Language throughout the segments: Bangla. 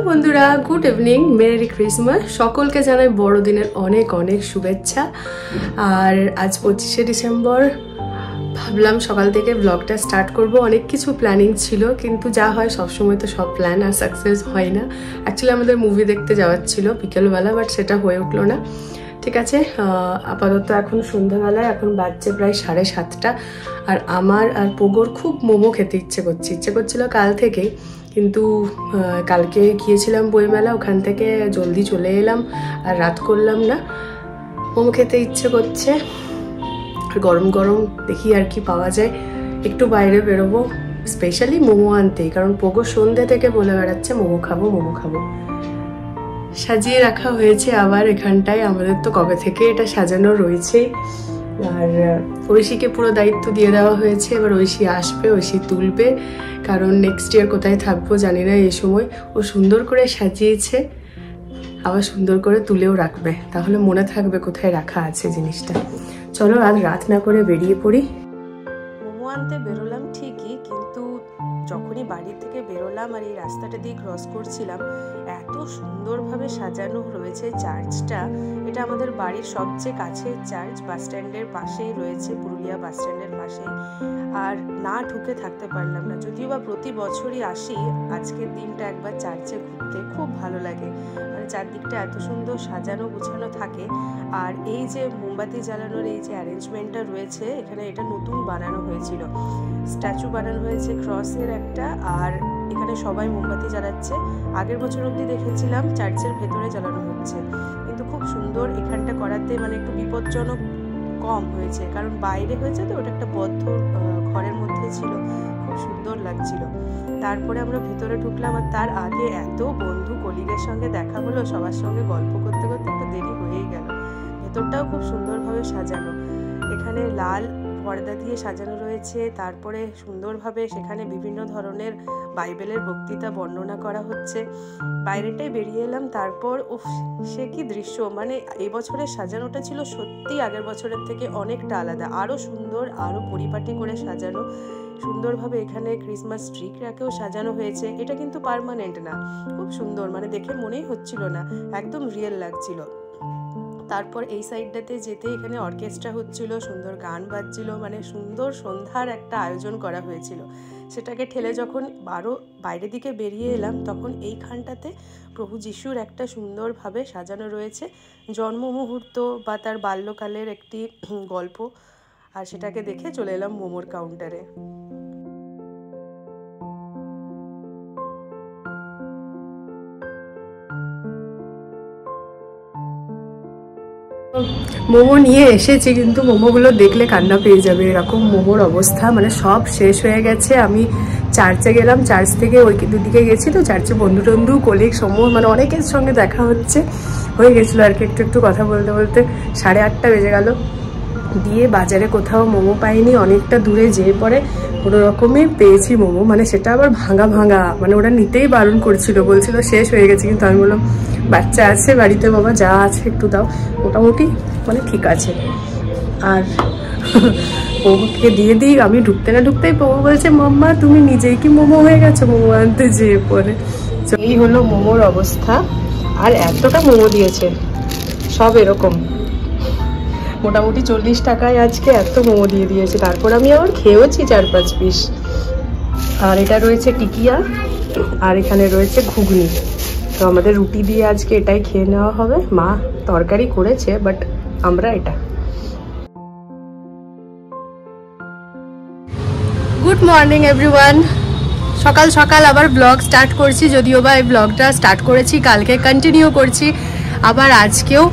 বন্ধুরা, গুড ইভিনিং, মেরি ক্রিসমাস। সকলকে জানাই বড়দিনের অনেক অনেক শুভেচ্ছা। আর আজ 25শে ডিসেম্বর, ভাবলাম সকাল থেকে ব্লগটা স্টার্ট করব। অনেক কিছু প্ল্যানিং ছিল, কিন্তু যা হয় সবসময় তো সব প্ল্যান আর সাকসেস হয় না। অ্যাকচুয়ালি আমাদের মুভি দেখতে যাওয়ার ছিল বিকেলবেলা, বাট সেটা হয়ে উঠলো না। ঠিক আছে, আপাতত এখন সন্ধ্যাবেলায়, এখন বাজছে প্রায় 7:30। আর আমার আর পোগোর খুব মোমো খেতে ইচ্ছে করছিল কাল থেকেই, কিন্তু কালকে গিয়েছিলাম বইমেলা, ওখান থেকে জলদি চলে এলাম আর রাত করলাম না। মোমো খেতে ইচ্ছে করছে, আর গরম গরম দেখি আর কি পাওয়া যায়। একটু বাইরে বেরোবো স্পেশালি মোমো আনতেই, কারণ পোগো সন্ধ্যে থেকে বলে বেড়াচ্ছে মোমো খাবো। সাজিয়ে রাখা হয়েছে আবার এখানটায়, আমাদের তো কবে থেকে এটা সাজানো রয়েছে। আর ঐশীকে পুরো দায়িত্ব দিয়ে দেওয়া হয়েছে। এবার ঐশী আসবে, ঐশী তুলবে, কারণ নেক্সট ইয়ার কোথায় থাকবো জানি না। এই সময় ও সুন্দর করে সাজিয়েছে, আবার সুন্দর করে তুলেও রাখবে, তাহলে মনে থাকবে কোথায় রাখা আছে জিনিসটা। চলো আজ রাত না করে বেরিয়ে পড়ি। মোমো আনতে বেরোলাম ঠিকই, কিন্তু যখনই বাড়ি থেকে বেরোলাম আর এই রাস্তাটা দিয়ে ক্রস করছিলাম, এত সুন্দরভাবে সাজানো রয়েছে চার্চটা। এটা আমাদের বাড়ির সবচেয়ে কাছের চার্চ, বাস স্ট্যান্ডের পাশেই রয়েছে, পুরুলিয়া বাস স্ট্যান্ডের পাশেই। আর না ঢুকে থাকতে পারলাম না, যদিও বা প্রতি বছরই আসি আজকের দিনটা একবার চার্চে ঘুরতে, খুব ভালো লাগে। মানে চারদিকটা এত সুন্দর সাজানো গুছানো থাকে। আর এই যে মোমবাতি জ্বালানোর এই যে অ্যারেঞ্জমেন্টটা রয়েছে এখানে, এটা নতুন বানানো হয়েছিল। স্ট্যাচু বানানো হয়েছে ক্রসের একটা, আর এখানে সবাই মোমবাতি জ্বালাচ্ছে। আগের বছর অবধি দেখেছিলাম চার্চের ভেতরে জ্বালানো হচ্ছে, কিন্তু খুব সুন্দর এখানটা করাতে মানে একটু বিপজ্জনক কম হয়েছে, কারণ বাইরে হয়েছে তো, ওটা একটা বদ্ধ ঘরের মধ্যে ছিল, খুব সুন্দর লাগছিল। তারপরে আমরা ভেতরে ঢুকলাম, আর তার আগে এত বন্ধু কলিগের সঙ্গে দেখা হলো, সবার সঙ্গে গল্প করতে করতে একটু দেরি হয়েই গেল। ভেতরটাও খুব সুন্দরভাবে সাজানো, এখানে লাল পর্দা দিয়ে সাজানো রয়েছে। তারপরে সুন্দরভাবে সেখানে বিভিন্ন ধরনের বাইবেলের বক্তৃতা বর্ণনা করা হচ্ছে। বাইরেটাই বেরিয়ে এলাম, তারপর সে কি দৃশ্য! মানে এবছরের সাজানোটা ছিল সত্যি আগের বছরের থেকে অনেকটা আলাদা, আরও সুন্দর, আরও পরিপাটি করে সাজানো। সুন্দরভাবে এখানে ক্রিসমাস ট্রি রাখেও সাজানো হয়েছে। এটা কিন্তু পার্মানেন্ট না, খুব সুন্দর, মানে দেখে মনেই হচ্ছিল না, একদম রিয়েল লাগছিল। তারপর এই সাইডটাতে যেতে এখানে অর্কেস্ট্রা হচ্ছিল, সুন্দর গান বাজছিল, মানে সুন্দর সন্ধ্যার একটা আয়োজন করা হয়েছিল। সেটাকে ঠেলে যখন আরও বাইরের দিকে বেরিয়ে এলাম, তখন এইখানটাতে প্রভু যিশুর একটা সুন্দরভাবে সাজানো রয়েছে জন্ম মুহূর্ত বা তার বাল্যকালের একটি গল্প। আর সেটাকে দেখে চলে এলাম মোমোর কাউন্টারে। মোমো নিয়ে এসেছি, কিন্তু মোমোগুলো দেখলে কান্না পেয়ে যাবে, এরকম মোমোর অবস্থা। মানে সব শেষ হয়ে গেছে। আমি চার্চে গেলাম, চার্চ থেকে ওই দিকে গেছি তো, চার্চে বন্ধু কলিগ মানে অনেকের সঙ্গে দেখা হয়ে গেছিলো আর কি। একটু কথা বলতে বলতে 8:30 বেজে গেল। দিয়ে বাজারে কোথাও মোমো পাইনি, অনেকটা দূরে যেয়ে পরে কোনো রকমে পেয়েছি মোমো। মানে সেটা আবার ভাঙা, মানে ওরা নিতেই বারণ করছিল, বলছিল শেষ হয়ে গেছে। কিন্তু আমি বললাম বাচ্চা আছে বাড়িতে, বাবা যা আছে একটু দাও, মোটামুটি মানে ঠিক আছে। আর বউকে দিয়ে দিই, আমি ঢুকতে না ঢুকতেই বউ বলছে মাম্মা তুমি নিজেই কি মোমো হয়ে গেছো মোমো আনতে যেয়ে পরে। এই হলো মোমোর অবস্থা। আর এতটা মোমো দিয়েছে, সব এরকম মোটামুটি 40 টাকায় আজকে এত মোমো দিয়ে দিয়েছে। তারপর আমি আবার খেয়েওছি 4-5 পিস। আর এটা রয়েছে টিকিয়া, আর এখানে রয়েছে ঘুগনি। তো আমাদের রুটি দিয়ে আজকে এটাই খেয়ে নেওয়া হবে। মা তরকারি করেছে, বাট আমরা এটা। Good morning everyone. সকাল সকাল আবার ব্লগ স্টার্ট করছি, যদিও বা এই ব্লগটা স্টার্ট করেছি কালকে, কন্টিনিউ করছি আবার আজকেও,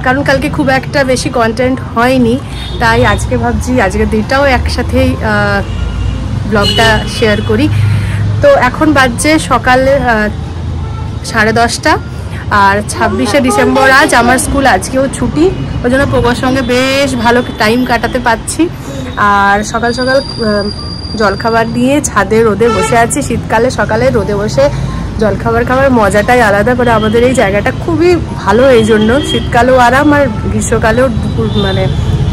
কারণ কালকে খুব একটা বেশি কন্টেন্ট হয়নি, তাই আজকে ভাবছি আজকের দিনটাও একসাথেই ব্লগটা শেয়ার করি। তো এখন বাজছে সকাল 10:30, আর 26শে ডিসেম্বর আজ। আমার স্কুল আজকেও ছুটি, ওই জন্য পোগোর সঙ্গে বেশ ভালো টাইম কাটাতে পারছি। আর সকাল সকাল জলখাবার নিয়ে ছাদে রোদে বসে আছি। শীতকালে সকালে রোদে বসে জলখাবার খাবার মজাটাই আলাদা করে। আমাদের এই জায়গাটা খুবই ভালো, এই জন্য শীতকালেও আরাম, আর গ্রীষ্মকালেও দুপুর মানে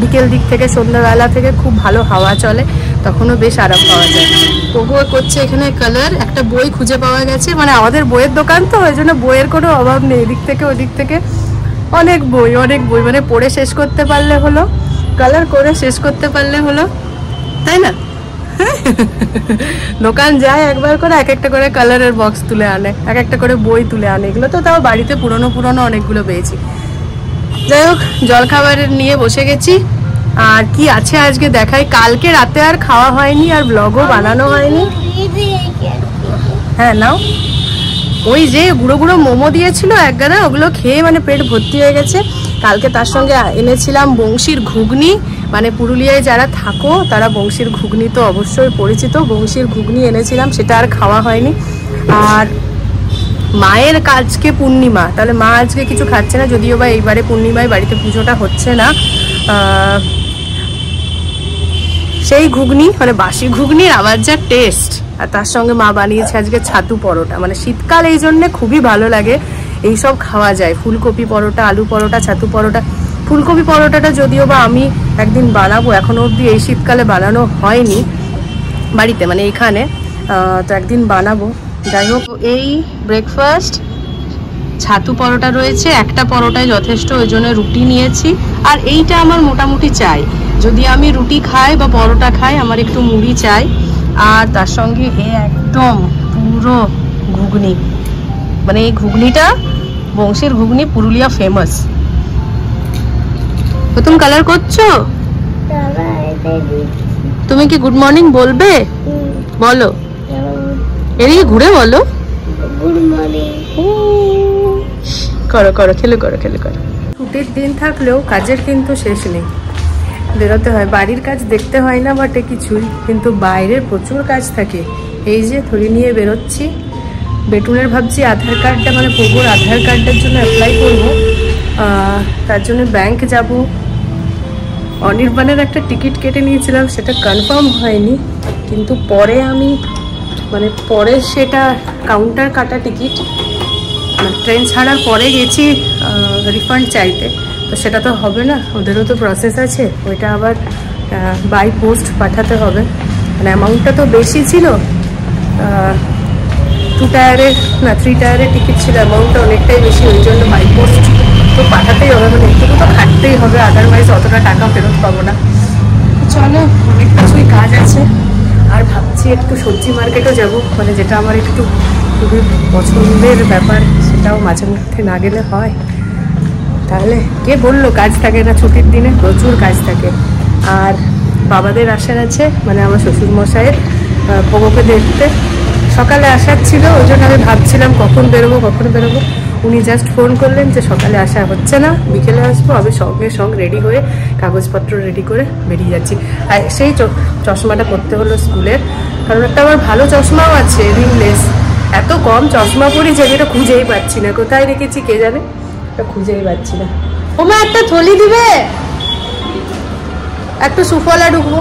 বিকেল দিক থেকে সন্ধ্যাবেলা থেকে খুব ভালো হাওয়া চলে, তখনও বেশ আরাম পাওয়া যায়। তবুও করছে এখানে কালার। একটা বই খুঁজে পাওয়া গেছে, মানে আমাদের বইয়ের দোকান তো ওই জন্য বইয়ের কোনো অভাব নেই, এদিক থেকে ওদিক থেকে অনেক বই মানে পড়ে শেষ করতে পারলে হলো, কালার করে শেষ করতে পারলে হলো, তাই না? দোকান যায় একবার করে এক একটা করে কালারের বক্স তুলে আনে, এক একটা করে বই তুলে আনে। এগুলো তো তাও বাড়িতে পুরনো অনেকগুলো পেয়েছি। যাই হোক, জলখাবারের নিয়ে বসে গেছি। আর কি আছে আজকে দেখাই। কালকে রাতে আর খাওয়া হয়নি, আর ব্লগও বানানো হয়নি। হ্যাঁ নাও, ওই যে গুঁড়ো গুঁড়ো মোমো দিয়েছিল এক গাদা, ওগুলো খেয়ে মানে পেট ভর্তি হয়ে গেছে। কালকে তার সঙ্গে এনেছিলাম বংশীর ঘুগনি, মানে পুরুলিয়ায় যারা থাকো তারা বংশীর ঘুগনি তো অবশ্যই পরিচিত। বংশীর ঘুগনি এনেছিলাম, সেটা আর খাওয়া হয়নি। আর মায়ের আজকে পূর্ণিমা, তাহলে মা আজকে কিছু খাচ্ছে না, যদিও বা এইবারে পূর্ণিমায় বাড়িতে পুজোটা হচ্ছে না। সেই ঘুগনি মানে বাসি ঘুগনির আবার যা টেস্ট। আর তার সঙ্গে মা বানিয়েছে আজকে ছাতু পরোটা, মানে শীতকাল এই জন্যে খুবই ভালো লাগে এইসব খাওয়া যায়। ফুলকপি পরোটা, আলু পরোটা, ছাতু পরোটা। ফুলকপি পরোটাটা যদিও বা আমি একদিন বানাবো, এখনো অবধি এই শীতকালে বানানো হয়নি বাড়িতে, মানে এখানে, তো একদিন বানাবো। যাই হোক, এই ব্রেকফাস্ট, ছাতু পরোটা রয়েছে, একটা পরোটায় যথেষ্ট, ওই জন্য রুটি নিয়েছি। আর এইটা আমার মোটামুটি চাই, যদি আমি রুটি খাই বা পরোটা খাই আমার একটু মুড়ি চাই। আর তার সঙ্গে একদম পুরো ঘুগনি, মানে এই ঘুগনিটা বংশীর ঘুগনি পুরুলিয়া ফেমাস। প্রথম কালার করছো তুমি, কি গুড মর্নিং বলবে? বলো, এদিকে ঘুরে বলো গুড মর্নিং। করো করো, খেলো করো, খেলো করো। ছুটির দিন থাকলেও কাজের কিন্তু শেষ নেই, বেরোতে হয়। বাড়ির কাজ দেখতে হয় না বটে কিছুই, কিন্তু বাইরের প্রচুর কাজ থাকে। এই যে থলি নিয়ে বেরোচ্ছি, বেটুনের ভাবছি আধার কার্ডটা, মানে পুকুর আধার কার্ডের জন্য অ্যাপ্লাই করবো। তার জন্য ব্যাংক যাব। অনির্বাণের একটা টিকিট কেটে নিয়েছিলাম, সেটা কনফার্ম হয়নি, কিন্তু পরে আমি মানে পরে সেটা কাউন্টার কাটা টিকিট, ট্রেন ছাড়ার পরে গেছি রিফান্ড চাইতে, তো সেটা তো হবে না, ওদেরও তো প্রসেস আছে। ওইটা আবার বাই পোস্ট পাঠাতে হবে। মানে অ্যামাউন্টটা তো বেশি ছিল, 2 টায়ারের না 3 টায়ারের টিকিট ছিল, অ্যামাউন্টটা অনেকটাই বেশি, ওই জন্য বাই পোস্ট তো পাঠাতেই হবে, মানে একটু তো খাটতেই হবে, আদারওয়াইজ অতটা টাকা ফেরত পাবো না। চলো, অনেক কিছুই কাজ আছে। আর ভাবছি একটু সবজি মার্কেটও যাব, মানে যেটা আমার একটু খুবই পছন্দের ব্যাপার, সেটাও মাঝে মধ্যে না গেলে হয়। তাহলে কে বললো কাজ থাকে না? ছুটির দিনে প্রচুর কাজ থাকে। আর বাবাদের আসার আছে, মানে আমার শ্বশুরমশাইয়ের পোগোকে দেখতে। সকালে আসার ছিল, ওই জন্য আমি ভাবছিলাম কখন বেরোবো। উনি জাস্ট ফোন করলেন যে সকালে আসা হচ্ছে না, বিকেলে আসবো। আমি সঙ্গে রেডি হয়ে কাগজপত্র রেডি করে বেরিয়ে যাচ্ছি। আর সেই চশমাটা পরতে হলো স্কুলের, কারণ একটা আমার ভালো চশমাও আছে রিমলেস। এত কম চশমা পরি যে এটা খুঁজেই পাচ্ছি না, কোথায় রেখেছি কে জানে, এটা খুঁজেই পাচ্ছি না। ওমা একটা থলি দিবে, একটু সুফলা ঢুকবো,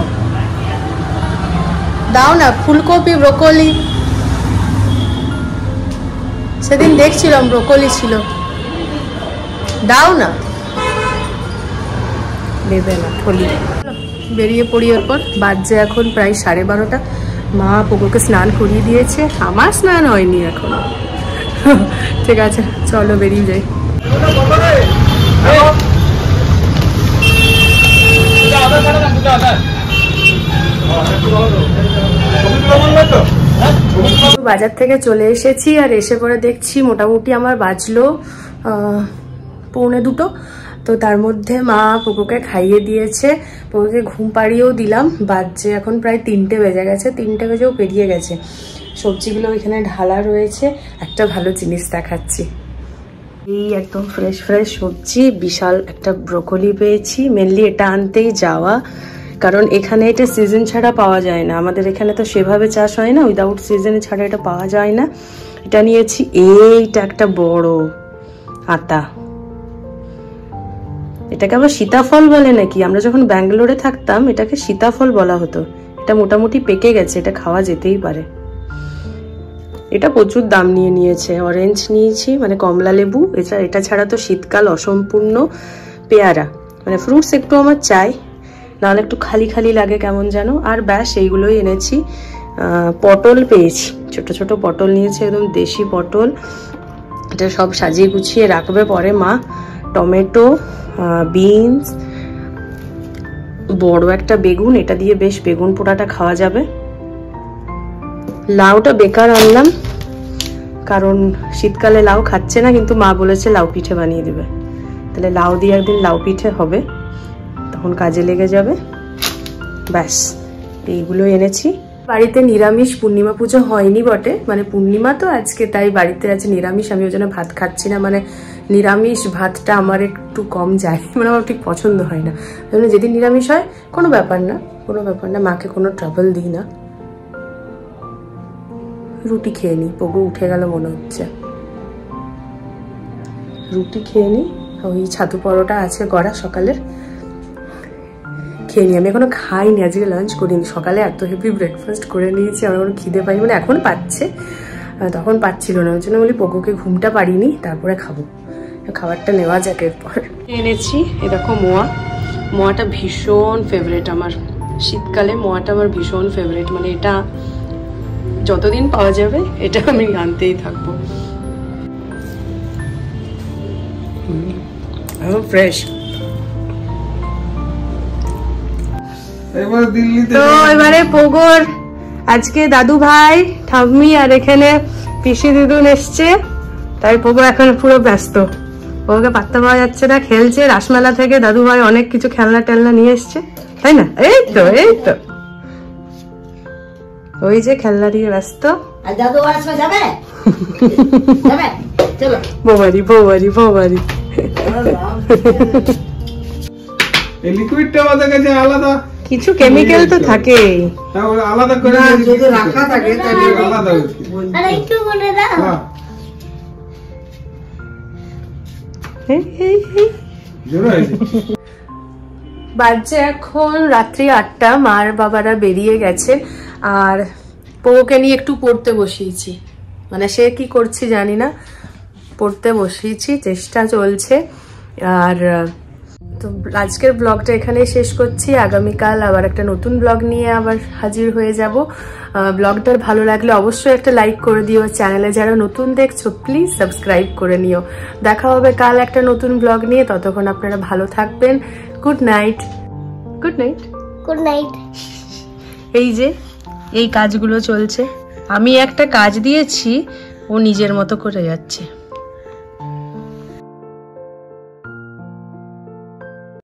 দাও না। ফুলকপি, ব্রোকলি, সেদিন দেখছিলাম ব্রোকলি ছিল, দাও না। দেবে না থলি। বেরিয়ে পড়ি। এরপর বাজছে এখন প্রায় 12:30। মা পোগোকে স্নান করিয়ে দিয়েছে, আমার স্নান হয়নি এখনো। ঠিক আছে, চলো বেরিয়ে যাই। বাজার থেকে চলে এসেছি, আর এসে পরে দেখছি মোটামুটি আমার বাজলো 1:45। তো তার মধ্যে মা পুকুকে খাইয়ে দিয়েছে, পুকুকে ঘুম পাড়িয়েও দিলাম। বাজছে এখন প্রায় 3টে বেজে গেছে, 3টে বেজেও পেরিয়ে গেছে। সবজিগুলো এখানে ঢালা রয়েছে। একটা ভালো জিনিস দেখাচ্ছি, এই একদম ফ্রেশ সবজি। বিশাল একটা ব্রোকলি পেয়েছি, মেনলি এটা আনতেই যাওয়া, কারণ এখানে এটা সিজন ছাড়া পাওয়া যায় না। আমাদের এখানে তো সেভাবে চাষ হয় না, উইদাউট সিজনে ছাড়া এটা পাওয়া যায় না। এটা নিয়েছি। এইটা একটা বড় আতা, এটাকে আবার সীতাফল বলে নাকি? আমরা যখন ব্যাঙ্গালোরে থাকতাম এটাকে সীতাফল বলা হতো। এটা মোটামুটি পেকে গেছে, এটা খাওয়া যেতেই পারে। এটা প্রচুর দাম নিয়েছে। অরেঞ্জ নিয়েছি, মানে কমলা লেবু। এটা ছাড়া তো শীতকাল অসম্পূর্ণ। পেয়ারা, মানে ফ্রুটস একটু আমার চাই, নাহলে একটু খালি লাগে কেমন যেন। আর ব্যাস এইগুলোই এনেছি। পটল পেয়েছি, ছোট ছোট পটল নিয়েছি, একদম দেশি পটল। এটা সব সাজিয়ে গুছিয়ে রাখবে পরে মা। টমেটো, বিনস, বড় একটা বেগুন, এটা দিয়ে বেশ বেগুন পোড়াটা খাওয়া যাবে। লাউটা বেকার আনলাম, কারণ শীতকালে লাউ খাচ্ছে না, কিন্তু মা বলেছে লাউ পিঠে বানিয়ে দেবে, তাহলে লাউ দিয়ে একদিন লাউ পিঠে হবে, তখন কাজে লেগে যাবে। ব্যাস এইগুলো এনেছি। বাড়িতে নিরামিষ পূর্ণিমা পুজো হয়নি বটে, মানে পূর্ণিমা তো আজকে, তাই বাড়িতে আছে নিরামিষ। আমি ওই জন্য ভাত খাচ্ছি না, মানে নিরামিষ ভাতটা আমার একটু কম যায়, মানে আমার ঠিক পছন্দ হয় না। যেদিন নিরামিষ হয় কোনো ব্যাপার না, কোনো ব্যাপার না, মাকে কোনো ট্রাবল দিই না। রুটি খেয়ে নিই, পগু উঠে গেল মনে হচ্ছে, রুটি খেয়ে নিই। ওই ছাতু পরোটা আছে গড়া সকালের, খেয়ে নিই। আমি এখনো খাইনি, আজকে লাঞ্চ করিনি, সকালে এত হেভি ব্রেকফাস্ট করে নিয়েছি, আমার কোনো খিদে পাইনি, মানে এখন পাচ্ছে, তখন পাচ্ছিল না। ওই জন্য বলি পগুকে ঘুমটা পারিনি, তারপরে খাবো, খাবারটা নেওয়া যাক এরপর। এনেছি এ দেখো মোয়া, মোয়াটা ভীষণ ফেভারিট আমার, শীতকালে মোয়াটা আমার ভীষণ ফেভারিট, মানে এটা যতদিন পাওয়া যাবে এটা আমি আনতেই থাকবো। ফ্রেশ। তো এবারে পোগোর আজকে দাদু ভাই, ঠাম্মি আর এখানে পিসি দিদুন এসছে, তাই পোগো এখন পুরো ব্যস্ত, পোগোকে পাত্তা পাওয়া যাচ্ছে না, খেলছে। রাসমেলা থেকে দাদু ভাই অনেক কিছু খেলনা টেলনা নিয়ে এসছে, তাই না? এই তো এই তো ওই যে খেলনা দিয়ে ব্যস্ত। বৌবারি বৌবারি বৌবারি। লিকুইডটা আমাদের কাছে আলাদা কিছু কেমিক্যাল তো থাকে, আলাদা করে যদি রাখা থাকে তাহলে আলাদা আরে একটু বলে দাও। বাজছে এখন রাত্রি 8টা, মার বাবারা বেরিয়ে গেছে, আর পোকে নিয়ে একটু পড়তে বসিয়েছি, মানে সে কি করছি জানি না, পড়তে বসিয়েছি, চেষ্টা চলছে। আর তো আজকের ব্লগটা এখানেই শেষ করছি, আগামীকাল আবার একটা নতুন ব্লগ নিয়ে আবার হাজির হয়ে যাব। ব্লগটার ভালো লাগলে অবশ্যই একটা লাইক করে দিও, চ্যানেলে যারা নতুন দেখছো প্লিজ সাবস্ক্রাইব করে নিও। দেখা হবে কাল একটা নতুন ব্লগ নিয়ে, ততক্ষণ আপনারা ভালো থাকবেন। Good night. Good night. Good night. এই যে এই কাজগুলো চলছে, আমি একটা কাজ দিয়েছি, ও নিজের মতো করে যাচ্ছে।